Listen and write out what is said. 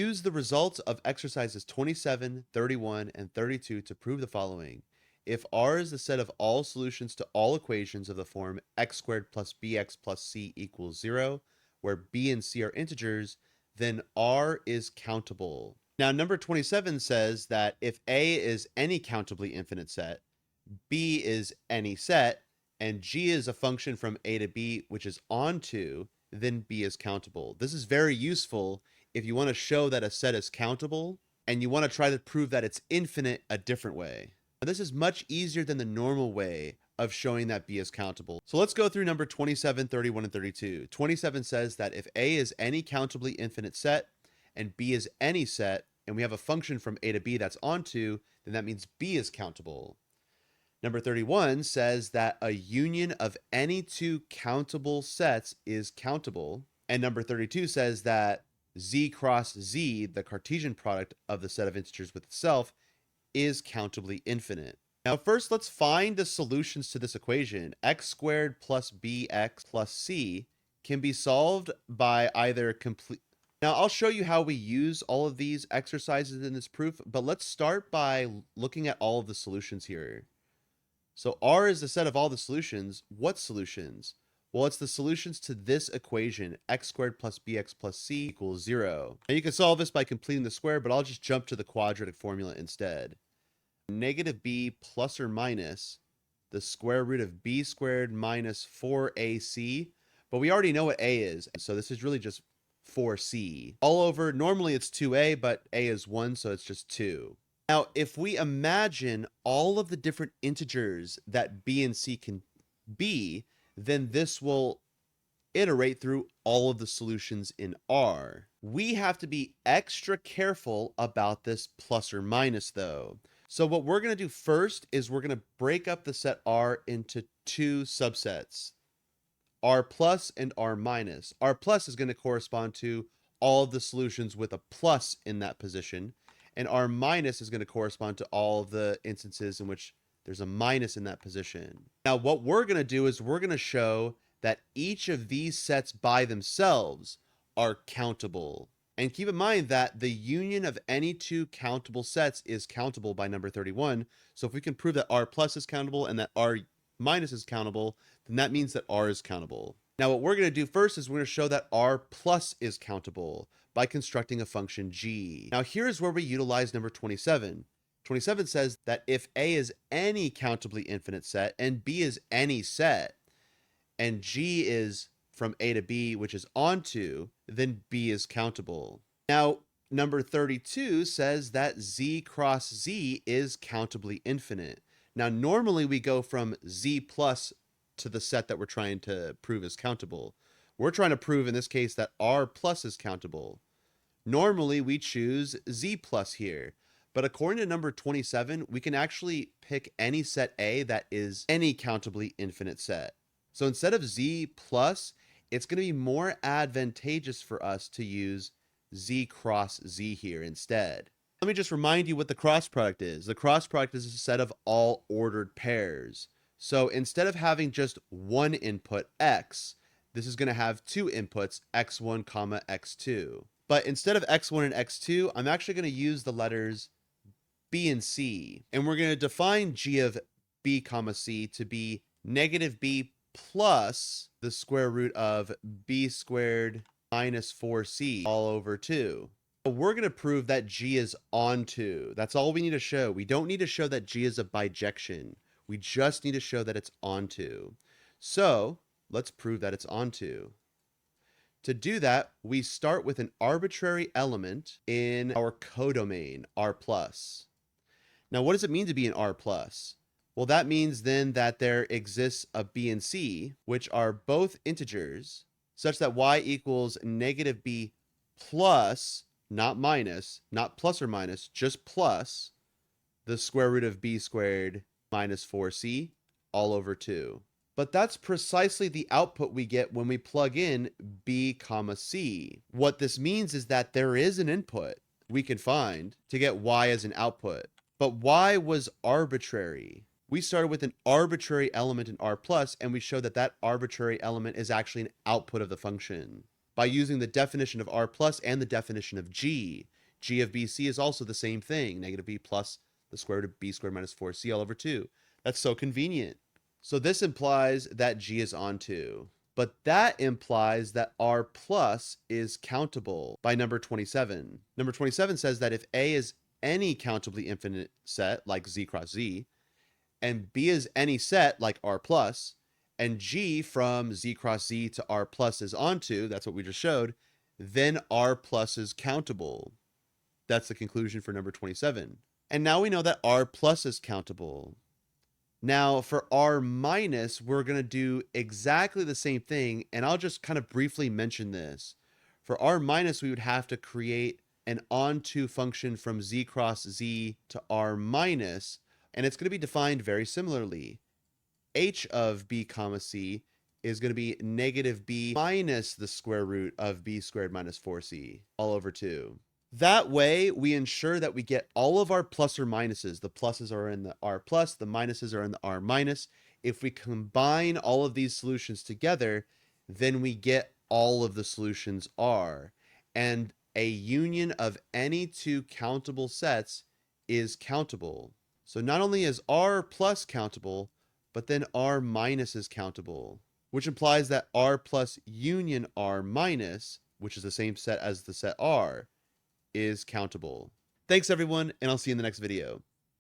Use the results of exercises 27, 31, and 32 to prove the following. If R is the set of all solutions to all equations of the form x squared plus bx plus c equals 0, where b and c are integers, then R is countable. Now, number 27 says that if A is any countably infinite set, B is any set, and G is a function from A to B, which is onto, then B is countable. This is very useful if you want to show that a set is countable and you want to try to prove that it's infinite a different way. Now, this is much easier than the normal way of showing that B is countable. So let's go through number 27, 31, and 32. 27 says that if A is any countably infinite set and B is any set, and we have a function from A to B that's onto, then that means B is countable. Number 31 says that a union of any two countable sets is countable. And number 32 says that z cross z, the Cartesian product of the set of integers with itself, is countably infinite. Now, first, let's find the solutions to this equation. X squared plus bx plus c can be solved by either complete. Now, I'll show you how we use all of these exercises in this proof, but let's start by looking at all of the solutions here. So R is the set of all the solutions. What solutions? Well, it's the solutions to this equation, x squared plus bx plus c equals 0. Now, you can solve this by completing the square, but I'll just jump to the quadratic formula instead. Negative b plus or minus the square root of b squared minus 4ac, but we already know what a is, so this is really just 4c. All over, normally it's 2a, but a is 1, so it's just 2. Now, if we imagine all of the different integers that b and c can be, then this will iterate through all of the solutions in R. We have to be extra careful about this plus or minus, though. So what we're going to do first is we're going to break up the set R into two subsets, R plus and R minus. R plus is going to correspond to all of the solutions with a plus in that position, and R minus is going to correspond to all of the instances in which there's a minus in that position. Now, what we're going to do is we're going to show that each of these sets by themselves are countable. And keep in mind that the union of any two countable sets is countable by number 31. So if we can prove that R plus is countable and that R minus is countable, then that means that R is countable. Now, what we're going to do first is we're going to show that R plus is countable by constructing a function g. Now, here's where we utilize number 27. 27 says that if A is any countably infinite set and B is any set, and G is from A to B, which is onto, then B is countable. Now, number 32 says that Z cross Z is countably infinite. Now, normally we go from Z plus to the set that we're trying to prove is countable. We're trying to prove in this case that R plus is countable. Normally we choose Z plus here, but according to number 27, we can actually pick any set A that is any countably infinite set. So instead of Z plus, it's going to be more advantageous for us to use Z cross Z here instead. Let me just remind you what the cross product is. The cross product is a set of all ordered pairs. So instead of having just one input, x, this is going to have two inputs, x1, comma, x2. But instead of x1 and x2, I'm actually going to use the letters b and c. And we're going to define g of b, comma, c to be negative b plus the square root of b squared minus 4c all over 2. We're going to prove that g is onto. That's all we need to show. We don't need to show that g is a bijection. We just need to show that it's onto. So let's prove that it's onto. To do that, we start with an arbitrary element in our codomain, R+. Now, what does it mean to be an R+? Well, that means then that there exists a b and c, which are both integers, such that y equals negative b plus, not minus, not plus or minus, just plus the square root of b squared minus 4c all over 2. But that's precisely the output we get when we plug in b comma c. What this means is that there is an input we can find to get y as an output. But y was arbitrary. We started with an arbitrary element in R+, and we showed that that arbitrary element is actually an output of the function. by using the definition of R plus and the definition of G. G of BC is also the same thing, negative B plus the square root of B squared minus 4C all over 2. That's so convenient. So this implies that G is onto. But that implies that R plus is countable by number 27. Number 27 says that if A is any countably infinite set, like Z cross Z, and B is any set, like R plus, and G from Z cross Z to R plus is onto, that's what we just showed, then R plus is countable. That's the conclusion for number 27. And now we know that R plus is countable. Now for R minus, we're going to do exactly the same thing, and I'll just kind of briefly mention this. For R minus, we would have to create an onto function from Z cross Z to R minus, and it's going to be defined very similarly. H of B comma C is going to be negative B minus the square root of B squared minus 4C all over 2. That way, we ensure that we get all of our plus or minuses. The pluses are in the R plus, the minuses are in the R minus. If we combine all of these solutions together, then we get all of the solutions R. And a union of any two countable sets is countable. So not only is R plus countable, but then R minus is countable, which implies that R plus union R minus, which is the same set as the set R, is countable. Thanks everyone, and I'll see you in the next video.